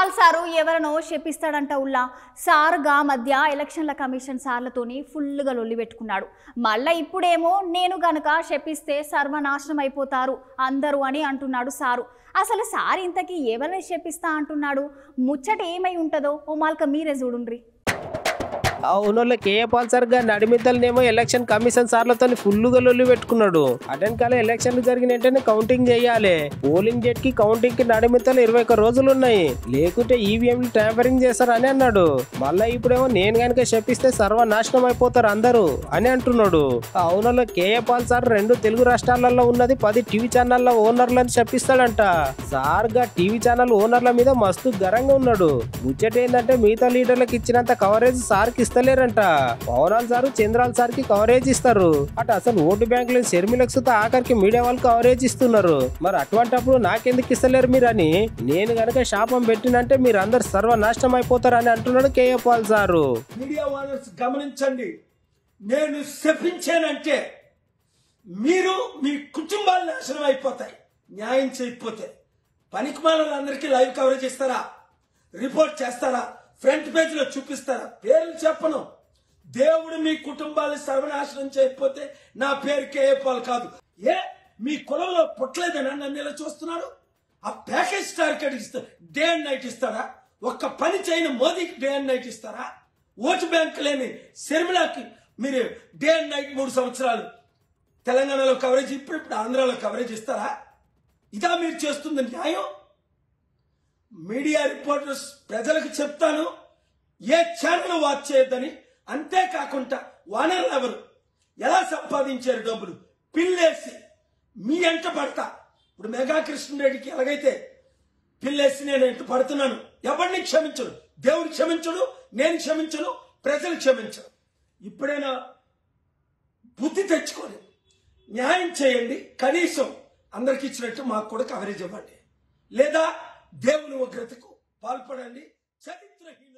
Paul sir ఎవరనో చెప్పిస్తాడంట ఉల్లా సారుగా మధ్య ఎలక్షన్ల commission సార్లతోని ఫుల్గా లొల్లి పెట్టుకున్నాడు. మళ్ళీ ఇప్పుడేమో నేను గనక చెప్పిస్తే సర్వనాశనం అయిపోతారు అందరూ అని అంటున్నాడు సారు. అసలు సార్ ఇంతకీ ఎవరిని చెప్పిస్తా అంటున్నాడు? ముచ్చట ఏమై ఉంటుందో ఓ మాల్క మీరే చూడుండ్రి. అవునోళ్ళ కేఏ పాల్ సార్ గారు నడిమిద్దలనేమో ఎలక్షన్ కమిషన్ సార్లతో ఫుల్లుగా లొల్లి పెట్టుకున్నాడు. అటెన్కాల ఎలక్షన్లు జరిగిన వెంటనే కౌంటింగ్ చేయాలి. పోలింగ్ డేట్ కి కౌంటింగ్ కి నడిమిద్దలు 21 రోజులు ఉన్నాయి, లేకుంటే ఈవీఎంలు ట్యాంపరింగ్ చేస్తారని అన్నాడు. మళ్ళా ఇప్పుడేమో నేను గనక చెప్పిస్తే సర్వనాశనం అయిపోతారు అందరూ అని అంటున్నాడు. అవునోళ్ళ కేఏ పాల్ సార్ 2 తెలుగు రాష్ట్రాలలో ఉన్నది 10 టీవీ ఛానళ్ల ఓనర్లను చెప్పిస్తాడంట. సార్ గా టీవీ ఛానల్ ఓనర్ల మీద మస్తు గరంగా ఉన్నాడు. ముచ్చట ఏంటంటే మిగతా లీడర్లకు ఇచ్చినంత కవరేజ్ సార్కి ఇస్తలేరంట. పవనాల్ సారు చంద్రాల్ సార్ కి కవరేజ్ ఇస్తారు, అటు అసలు ఓటు బ్యాంకులు షర్మిలకు సుతా ఆఖరికి మీడియా వాళ్ళు కవరేజ్ ఇస్తున్నారు. మరి అటువంటిప్పుడు నాకెందుకు ఇస్తలేరు మీరు అని నేను గనక శాపం పెట్టినంటే మీరు అందరు సర్వనాశనం అయిపోతారు అని అంటున్నాడు కేఏ పాల్ సారు. మీడియా ఓనర్స్ గమనించండి, నేను శపించానంటే మీరు మీ కుటుంబాలు నాశనం అయిపోతాయి. న్యాయం చేయకపోతే పనికిమాలందరికీ లైవ్ కవరేజ్ ఇస్తారా, రిపోర్ట్ చేస్తారా, ఫ్రంట్ పేజ్ లో చూపిస్తారా? పేర్లు చెప్పను. దేవుడు మీ కుటుంబాన్ని సర్వనాశనం చేయకపోతే నా పేరు కేఏ పాల్ కాదు. ఏ మీ కులంలో పుట్టలేదని నన్ను ఇలా చూస్తున్నాడు? ఆ ప్యాకేజ్ టార్గెట్ ఇస్తా డే అండ్ నైట్ ఇస్తారా? ఒక్క పని చేయని మోదీకి డే అండ్ నైట్ ఇస్తారా? ఓటు బ్యాంక్ లేని శర్మిలాకి మీరు డే అండ్ నైట్ 3 సంవత్సరాలు తెలంగాణలో కవరేజ్, ఇప్పుడు ఆంధ్రాలో కవరేజ్ ఇస్తారా? ఇదా మీరు చేస్తుంది న్యాయం? మీడియా రిపోర్టర్స్ ప్రజలకు చెప్తాను, ఏ ఛానల్ వాచ్ చేయొద్దని. అంతేకాకుండా ఓనర్లు ఎవరు, ఎలా సంపాదించారు డబ్బులు, పిల్లేసి మీ ఎంట పడతా. ఇప్పుడు మెగా కృష్ణరెడ్డికి ఎలాగైతే పిల్లేసి నేను ఎంట పడుతున్నాను, ఎవరిని క్షమించను, దేవుడు క్షమించడు, నేను క్షమించను, ప్రజలు క్షమించను. ఇప్పుడైనా బుద్ధి తెచ్చుకొని న్యాయం చేయండి. కనీసం అందరికి ఇచ్చినట్టు మాకు కూడా కవరేజ్ ఇవ్వండి, లేదా దేవుని ఉగ్రతకు పాల్పడండి. చరిత్రహీన